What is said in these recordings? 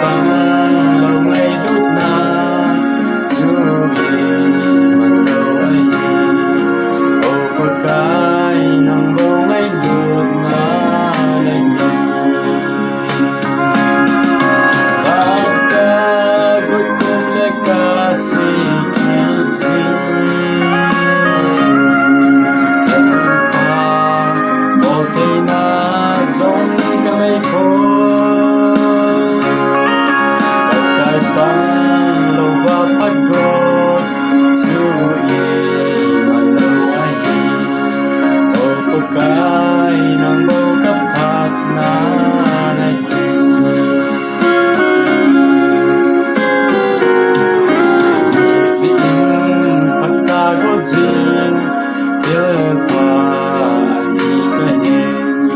băng lâu ngày đốt na chú ý mà lâu ấy ô cô cái nằm bầu ngày đốt na này bát ca cuối cùng lại ca sĩ kitsi thiên pa một thế na giống cái này băng lâu và phát gột chú ý mà lâu ấy ô cô cái nằm bầu cấp thác na này xin phát ca có duyên yêu qua đi cái hẹn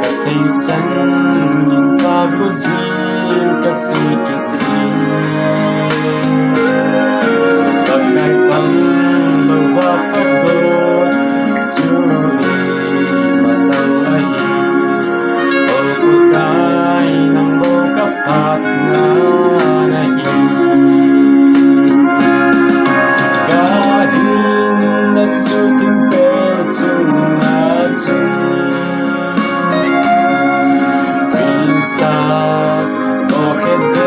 cả thấy chân nhìn ta có duyên cả sự kết duyên bagai bang bawa pagot curi malau ahi oh kai nang boka patna nahi kahin na chuting pel chung na chung Insta oh